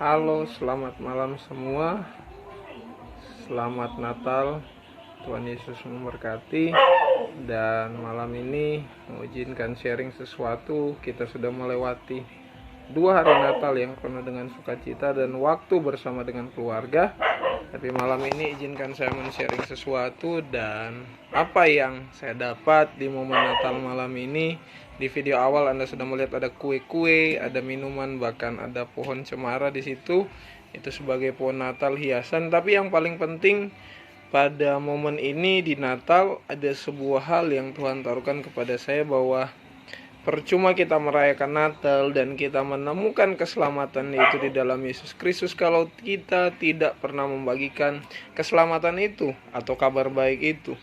Halo, selamat malam semua. Selamat Natal. Tuhan Yesus memberkati. Dan malam ini mengizinkan sharing sesuatu. Kita sudah melewati 2 hari Natal yang penuh dengan sukacita dan waktu bersama dengan keluarga. Tapi malam ini izinkan saya men-sharing sesuatu, dan apa yang saya dapat di momen Natal malam ini. Di video awal Anda sudah melihat ada kue-kue, ada minuman, bahkan ada pohon cemara di situ. Itu sebagai pohon Natal hiasan. Tapi yang paling penting pada momen ini di Natal ada sebuah hal yang Tuhan taruhkan kepada saya, bahwa percuma kita merayakan Natal dan kita menemukan keselamatan itu di dalam Yesus Kristus kalau kita tidak pernah membagikan keselamatan itu atau kabar baik itu.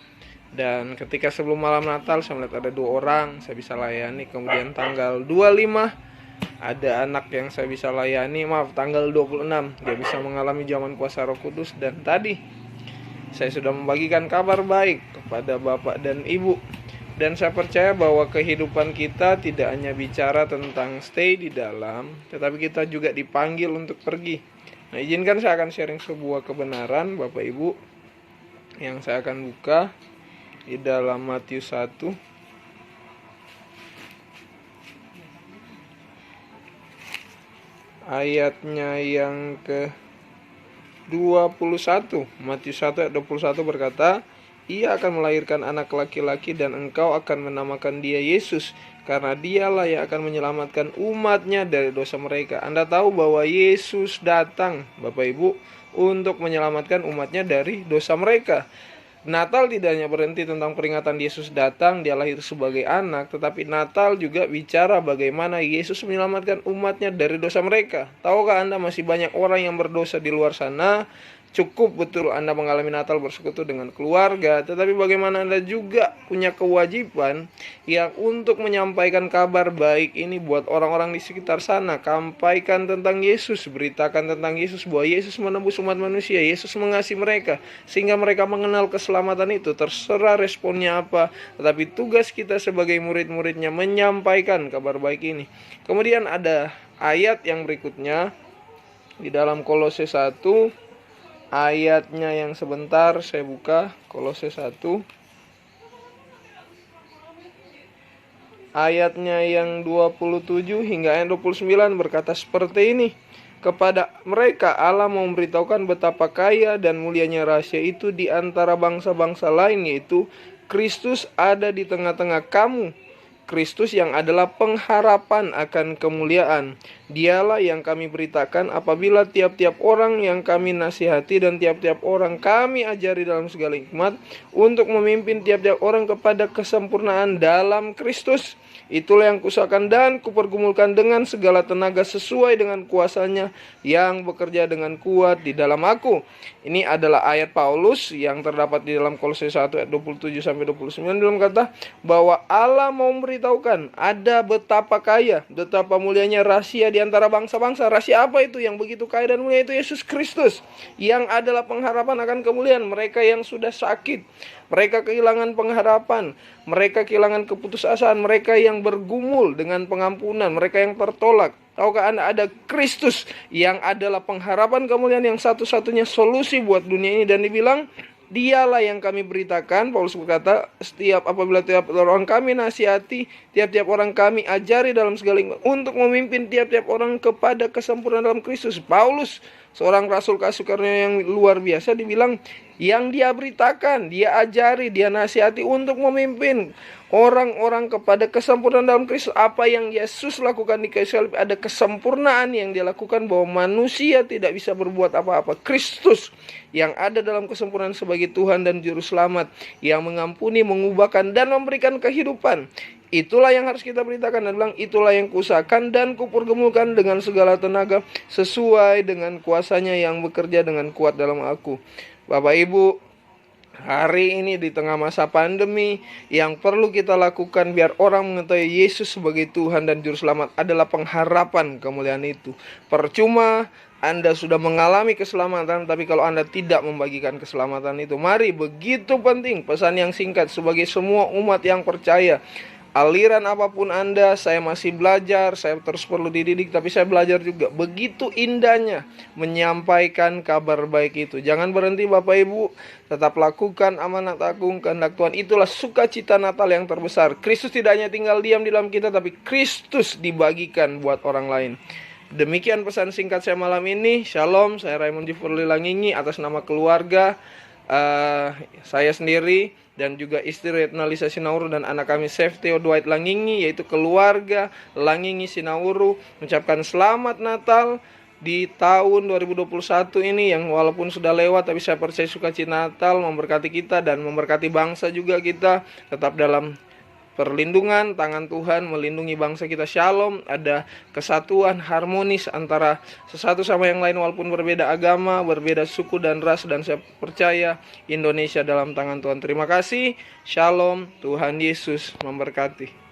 Dan ketika sebelum malam Natal saya melihat ada 2 orang saya bisa layani. Kemudian tanggal 25 ada anak yang saya bisa layani. Tanggal 26 dia bisa mengalami zaman kuasa Roh Kudus. Dan tadi saya sudah membagikan kabar baik kepada Bapak dan Ibu. Dan saya percaya bahwa kehidupan kita tidak hanya bicara tentang stay di dalam, tetapi kita juga dipanggil untuk pergi. Nah, izinkan saya akan sharing sebuah kebenaran Bapak Ibu yang saya akan buka di dalam Matius 1 ayatnya yang ke 21. Matius 1 ayat 21 berkata, "Ia akan melahirkan anak laki-laki dan engkau akan menamakan dia Yesus, karena dialah yang akan menyelamatkan umatnya dari dosa mereka." Anda tahu bahwa Yesus datang, Bapak Ibu, untuk menyelamatkan umatnya dari dosa mereka. Natal tidak hanya berhenti tentang peringatan Yesus datang, dia lahir sebagai anak, tetapi Natal juga bicara bagaimana Yesus menyelamatkan umatnya dari dosa mereka. Tahukah Anda masih banyak orang yang berdosa di luar sana? Cukup betul Anda mengalami Natal bersekutu dengan keluarga, tetapi bagaimana Anda juga punya kewajiban yang untuk menyampaikan kabar baik ini buat orang-orang di sekitar sana. Sampaikan tentang Yesus, beritakan tentang Yesus, bahwa Yesus menebus umat manusia, Yesus mengasihi mereka sehingga mereka mengenal keselamatan itu. Terserah responnya apa, tetapi tugas kita sebagai murid-muridnya menyampaikan kabar baik ini. Kemudian ada ayat yang berikutnya di dalam Kolose 1. Ayatnya yang sebentar saya buka, Kolose 1 ayatnya yang 27 hingga ayat 29 berkata seperti ini. "Kepada mereka Allah mau memberitahukan betapa kaya dan mulianya rahasia itu di antara bangsa-bangsa lain, yaitu Kristus ada di tengah-tengah kamu. Kristus yang adalah pengharapan akan kemuliaan. Dialah yang kami beritakan apabila tiap-tiap orang yang kami nasihati dan tiap-tiap orang kami ajari dalam segala hikmat, untuk memimpin tiap-tiap orang kepada kesempurnaan dalam Kristus. Itulah yang kuusahakan dan kupergumulkan dengan segala tenaga sesuai dengan kuasanya yang bekerja dengan kuat di dalam aku." Ini adalah ayat Paulus yang terdapat di dalam Kolose 1 ayat 27 sampai 29 dalam kata bahwa Allah mau memberitahukan ada betapa kaya, betapa mulianya rahasia di antara bangsa-bangsa. Rahasia apa itu yang begitu kaya dan mulia? Itu Yesus Kristus yang adalah pengharapan akan kemuliaan. Mereka yang sudah sakit, mereka kehilangan pengharapan, mereka kehilangan keputusasaan, mereka yang bergumul dengan pengampunan, mereka yang tertolak. Tahukah Anda ada Kristus yang adalah pengharapan kemuliaan, yang satu-satunya solusi buat dunia ini. Dan dibilang dialah yang kami beritakan, Paulus berkata, apabila tiap orang kami nasihati, tiap-tiap orang kami ajari dalam segala hikmat, untuk memimpin tiap-tiap orang kepada kesempurnaan dalam Kristus. Paulus, seorang rasul kasih karunia yang luar biasa, dibilang yang dia beritakan, dia ajari, dia nasihati untuk memimpin orang-orang kepada kesempurnaan dalam Kristus. Apa yang Yesus lakukan di kayu salib, ada kesempurnaan yang dia lakukan, bahwa manusia tidak bisa berbuat apa-apa. Kristus yang ada dalam kesempurnaan sebagai Tuhan dan Juru Selamat, yang mengampuni, mengubahkan, dan memberikan kehidupan. Itulah yang harus kita beritakan. Dan bilang, itulah yang kuusahakan dan kupergumulkan dengan segala tenaga sesuai dengan kuasanya yang bekerja dengan kuat dalam aku. Bapak Ibu, hari ini di tengah masa pandemi, yang perlu kita lakukan biar orang mengetahui Yesus sebagai Tuhan dan Juru Selamat adalah pengharapan kemuliaan itu. Percuma Anda sudah mengalami keselamatan, tapi kalau Anda tidak membagikan keselamatan itu, mari, begitu penting pesan yang singkat sebagai semua umat yang percaya. aliran apapun Anda, saya masih belajar, saya terus perlu dididik, tapi saya belajar juga. Begitu indahnya menyampaikan kabar baik itu. Jangan berhenti Bapak Ibu, tetap lakukan amanat agung kehendak Tuhan. Itulah sukacita Natal yang terbesar. Kristus tidak hanya tinggal diam di dalam kita, tapi Kristus dibagikan buat orang lain. Demikian pesan singkat saya malam ini. Shalom, saya Raymond Jufurli Langingi atas nama keluarga, saya sendiri dan juga istri Retna Lisa Sinauru dan anak kami Sefteo Dwight Langingi, yaitu keluarga Langingi Sinauru, mengucapkan selamat Natal di tahun 2021 ini yang walaupun sudah lewat, tapi saya percaya sukacita Natal memberkati kita dan memberkati bangsa juga. Kita tetap dalam perlindungan tangan Tuhan, melindungi bangsa kita. Shalom, ada kesatuan harmonis antara sesatu sama yang lain walaupun berbeda agama, berbeda suku dan ras, dan saya percaya Indonesia dalam tangan Tuhan. Terima kasih. Shalom, Tuhan Yesus memberkati.